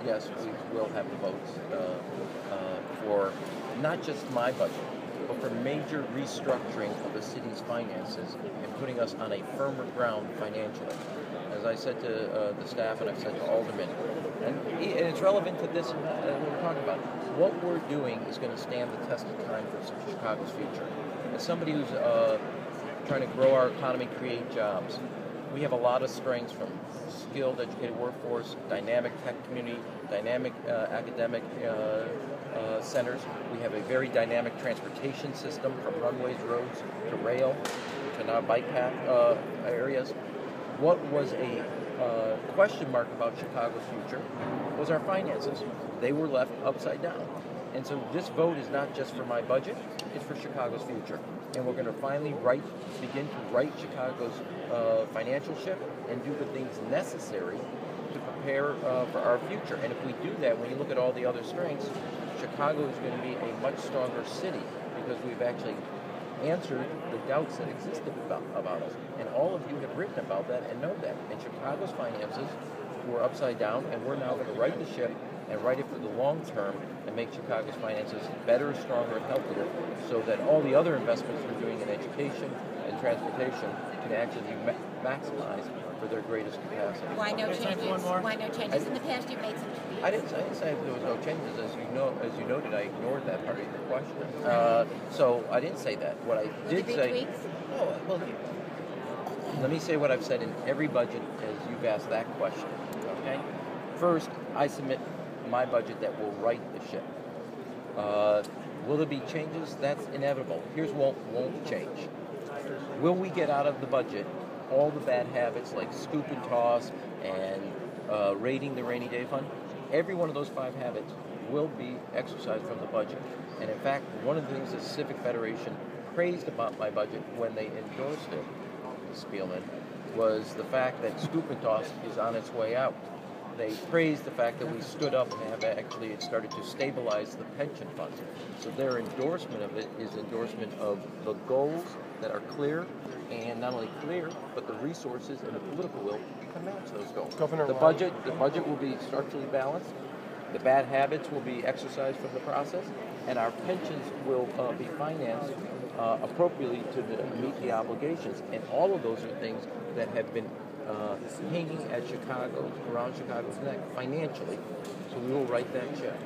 yes, we will have the votes for not just my budget, but for major restructuring of the city's finances and putting us on a firmer ground financially. As I said to the staff and I've said to Alderman, and it's relevant to this and that, what we're talking about. What we're doing is going to stand the test of time for Chicago's future. As somebody who's trying to grow our economy, create jobs, we have a lot of strengths from skilled, educated workforce, dynamic tech community, dynamic academic centers. We have a very dynamic transportation system from runways, roads, to rail, to now bike path areas. What was a question mark about Chicago's future was our finances. They were left upside down. And so this vote is not just for my budget, it's for Chicago's future. And we're going to finally begin to right Chicago's financial ship and do the things necessary to prepare for our future. And if we do that, when you look at all the other strengths, Chicago is going to be a much stronger city because we've actually answered the doubts that existed about us. And all of you have written about that and know that. And Chicago's finances were upside down, and we're now going to right the ship and right it for the long term and make Chicago's finances better, stronger, and healthier so that all the other investments we're doing in education and transportation can actually be maximized for their greatest capacity. Why no changes? Why no changes? In the past, you've made some. I didn't say there was no changes. As you noted, I ignored that part of your question. So I didn't say that. What I did say. Tweaks? Oh, well, let me say what I've said in every budget as you've asked that question. Okay. First, I submit my budget that will right the ship. Will there be changes? That's inevitable. Here's what won't change. Will we get out of the budget all the bad habits like scoop and toss and raiding the rainy day fund? Every one of those 5 habits will be exercised from the budget. And in fact, one of the things the Civic Federation praised about my budget when they endorsed it, Spielman, was the fact that scoop and toss is on its way out. They praised the fact that we stood up and have actually started to stabilize the pension funds. So their endorsement of it is endorsement of the goals that are clear, and not only clear, but the resources and the political will to match those goals. The budget will be structurally balanced. The bad habits will be exercised from the process, and our pensions will be financed appropriately to meet the obligations. And all of those are things that have been hanging at around Chicago's neck financially. So we will right that ship.